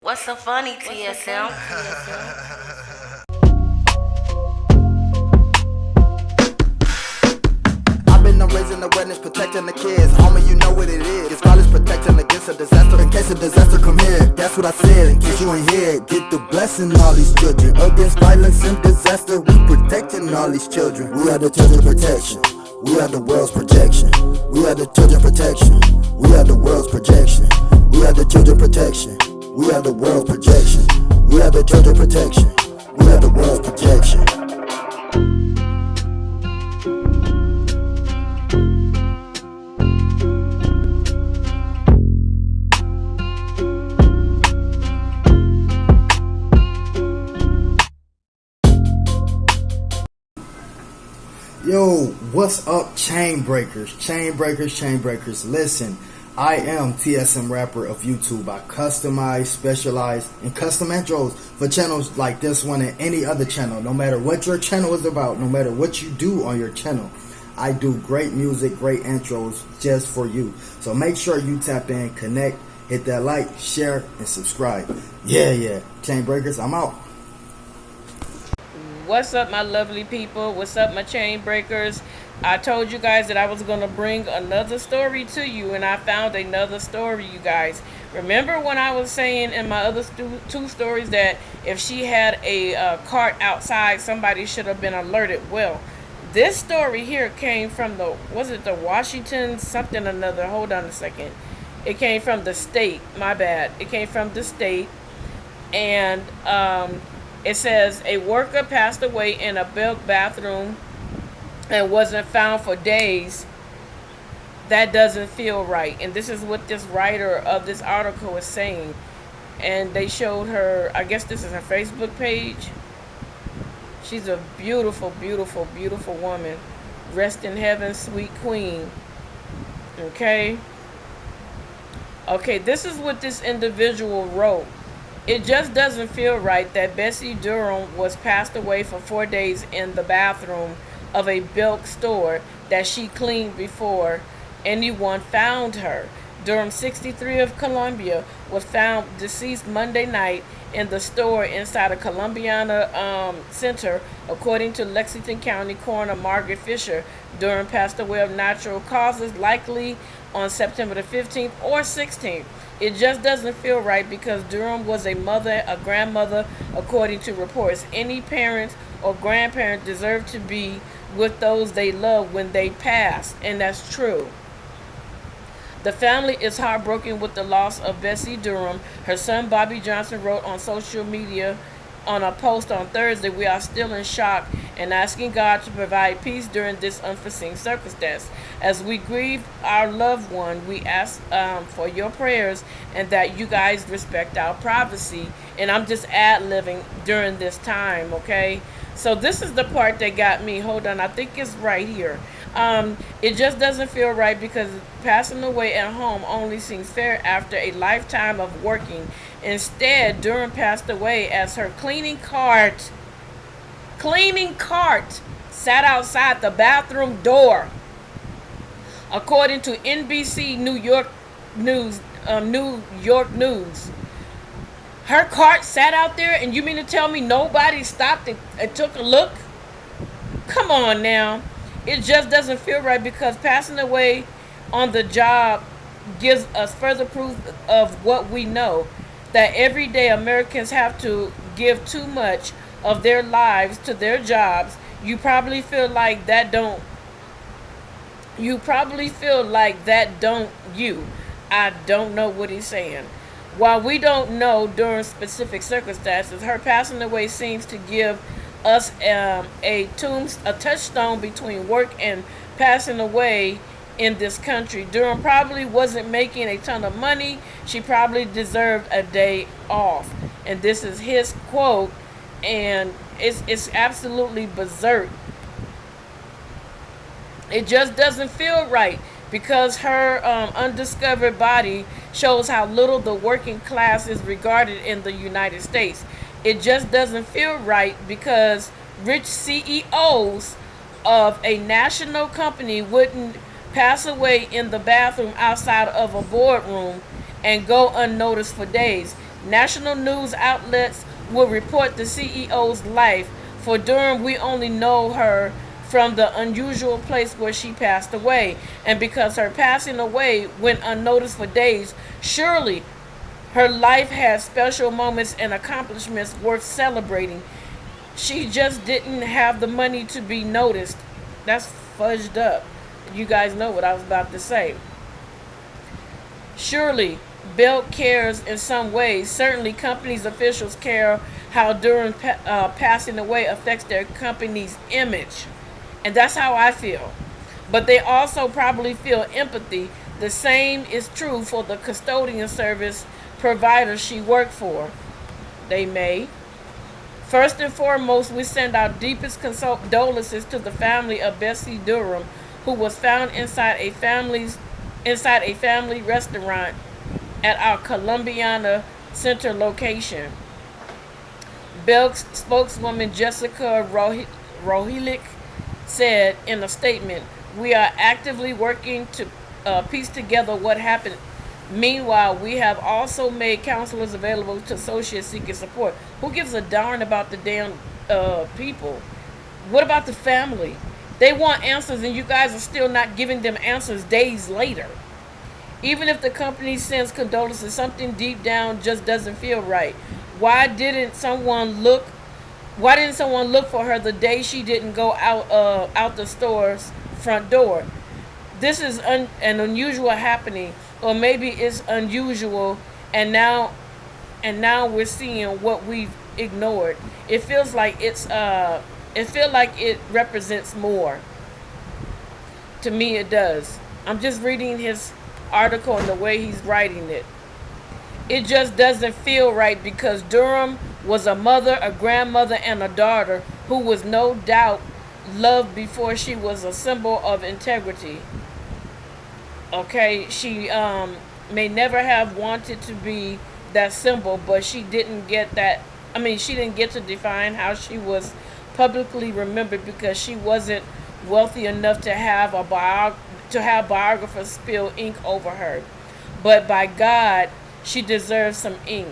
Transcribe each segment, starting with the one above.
What's so funny, TSM? I've been raising awareness, protecting the kids. Homie, you know what it is. It's college protecting against a disaster. In case a disaster come here, that's what I said. In case you ain't here, get the blessing all these children. Against violence and disaster, we protecting all these children. We are the children protection. We are the world's protection. We are the children protection. We are the world's projection. We are the children protection. We are the world's projection. We are the children protection. We are the world's projection. Yo, what's up, chain breakers? Chain breakers, chain breakers. Listen, I am TSM Rapper of YouTube. I customize, specialize in custom intros for channels like this one and any other channel. No matter what your channel is about, no matter what you do on your channel, I do great music, great intros just for you. So make sure you tap in, connect, hit that like, share, and subscribe. Yeah. Chain breakers, I'm out. What's up, my lovely people? What's up, my chain breakers? I told you guys that I was going to bring another story to you, and I found another story, you guys. Remember when I was saying in my other two stories that if she had a cart outside, somebody should have been alerted? Well, this story here came from the Washington something or another. Hold on a second. It came from the state. My bad. It came from the state. And it says a worker passed away in a Belk bathroom and wasn't found for days. That doesn't feel right. And this is what this writer of this article is saying. And they showed her, I guess this is her Facebook page. She's a beautiful, beautiful, beautiful woman. Rest in heaven, sweet queen. Okay, this is what this individual wrote. It just doesn't feel right that Bessie Durham was passed away for 4 days in the bathroom of a Belk store that she cleaned before anyone found her. Durham, 63 of Columbia, was found deceased Monday night in the store inside a Columbiana Center, according to Lexington County Coroner Margaret Fisher. Durham passed away of natural causes, likely on September the 15th or 16th. It just doesn't feel right because Durham was a mother, a grandmother, according to reports. Any parent or grandparent deserve to be with those they love when they pass, and that's true. The family is heartbroken with the loss of Bessie Durham. Her son Bobby Johnson wrote on social media on a post on Thursday, "We are still in shock and asking God to provide peace during this unforeseen circumstance. As we grieve our loved one, we ask for your prayers and that you guys respect our privacy." And I'm just ad-libbing during this time, okay? So this is the part that got me. Hold on, I think it's right here. It just doesn't feel right because passing away at home only seems fair after a lifetime of working. Instead, Durham passed away as her cleaning cart sat outside the bathroom door. According to NBC New York News, her cart sat out there, and you mean to tell me nobody stopped and took a look? Come on now. It just doesn't feel right because passing away on the job gives us further proof of what we know, that every day Americans have to give too much of their lives to their jobs. You probably feel like that don't you. I don't know what he's saying. While we don't know during specific circumstances, her passing away seems to give us a touchstone between work and passing away in this country. Durham probably wasn't making a ton of money. She probably deserved a day off. And this is his quote, and it's absolutely berserk. It just doesn't feel right because her undiscovered body shows how little the working class is regarded in the United States. It just doesn't feel right because rich CEOs of a national company wouldn't pass away in the bathroom outside of a boardroom and go unnoticed for days. National news outlets will report the CEO's life. For Durham, we only know her from the unusual place where she passed away. And because her passing away went unnoticed for days, surely her life had special moments and accomplishments worth celebrating. She just didn't have the money to be noticed. That's fudged up. You guys know what I was about to say. Surely, Belk cares in some ways. Certainly, companies' officials care how Durham passing away affects their company's image. And that's how I feel. But they also probably feel empathy. The same is true for the custodian service provider she worked for. They may. First and foremost, we send our deepest condolences to the family of Bessie Durham, who was found inside a family restaurant at our Columbiana Center location. Belk's spokeswoman Jessica Rohilik said in a statement, "We are actively working to piece together what happened. Meanwhile, we have also made counselors available to associates seeking support." Who gives a darn about the damn people? What about the family? They want answers, and you guys are still not giving them answers days later. Even if the company sends condolences, something deep down just doesn't feel right. Why didn't someone look? Why didn't someone look for her the day she didn't go out the store's front door? This is an unusual happening, or maybe it's unusual, and now we're seeing what we've ignored. It feels like it represents more. To me, it does. I'm just reading his article and the way he's writing it. It just doesn't feel right because Durham was a mother, a grandmother, and a daughter who was no doubt loved before she was a symbol of integrity. Okay, she may never have wanted to be that symbol, but she didn't get that. I mean, she didn't get to define how she was publicly remembered because she wasn't wealthy enough to have biographers spill ink over her. But by God, she deserves some ink.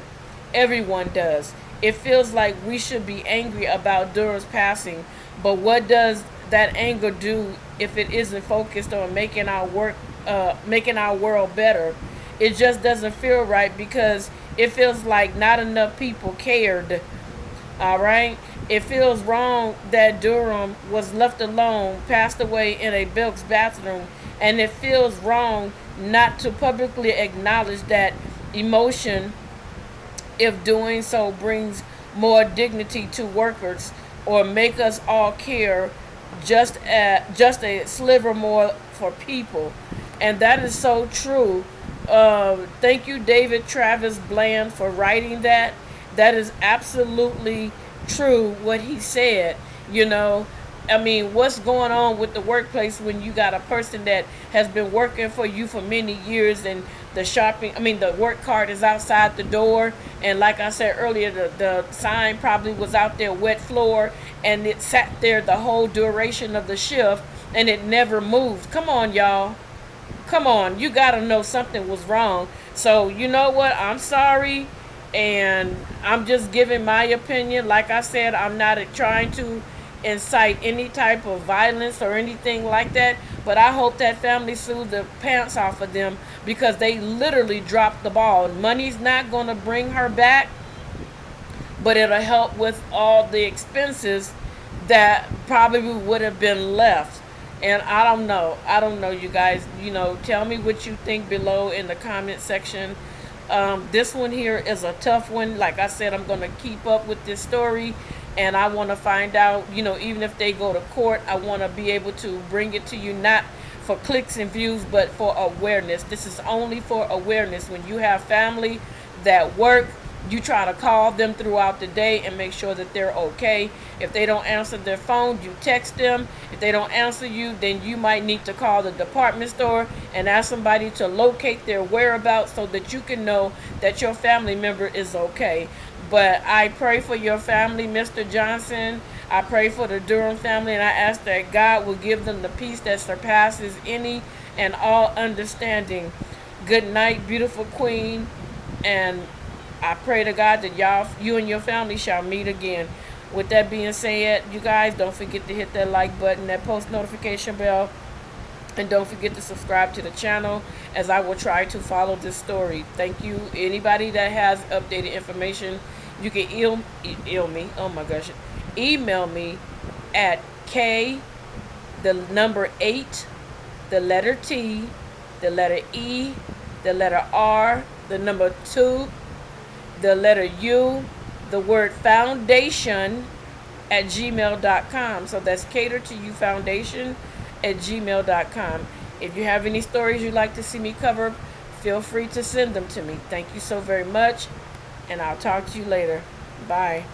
Everyone does. It feels like we should be angry about Durham's passing, but what does that anger do if it isn't focused on making our world better? It just doesn't feel right because it feels like not enough people cared. All right. It feels wrong that Durham was left alone, passed away in a Belk's bathroom, and it feels wrong not to publicly acknowledge that emotion if doing so brings more dignity to workers or make us all care just a sliver more for people. And that is so true. Thank you, David Travis Bland, for writing that. That is absolutely true what he said. You know, I mean, what's going on with the workplace when you got a person that has been working for you for many years and the work cart is outside the door, and like I said earlier, the sign probably was out there, wet floor, and it sat there the whole duration of the shift and it never moved. Come on, y'all. Come on, you gotta know something was wrong. So you know what? I'm sorry, and I'm just giving my opinion. Like I said, I'm not trying to incite any type of violence or anything like that, but I hope that family sued the pants off of them because they literally dropped the ball. Money's not going to bring her back, but it'll help with all the expenses that probably would have been left. And I don't know, you guys. Tell me what you think below in the comment section. This one here is a tough one. Like I said, I'm going to keep up with this story, and I want to find out, even if they go to court, I want to be able to bring it to you, not for clicks and views, but for awareness. This is only for awareness. When you have family that work, you try to call them throughout the day and make sure that they're okay. If they don't answer their phone, you text them. If they don't answer you, then you might need to call the department store and ask somebody to locate their whereabouts so that you can know that your family member is okay. But I pray for your family, Mr. Johnson. I pray for the Durham family, and I ask that God will give them the peace that surpasses any and all understanding. Good night, beautiful queen, and I pray to God that you and your family shall meet again. With that being said, you guys, don't forget to hit that like button, that post notification bell, and don't forget to subscribe to the channel, as I will try to follow this story. Thank you. Anybody that has updated information, you can email me at K, the number 8, the letter T, the letter E, the letter R, the number 2, the letter U, the word foundation at gmail.com. So that's cater to you foundation at gmail.com. If you have any stories you'd like to see me cover, feel free to send them to me. Thank you so very much, and I'll talk to you later. Bye.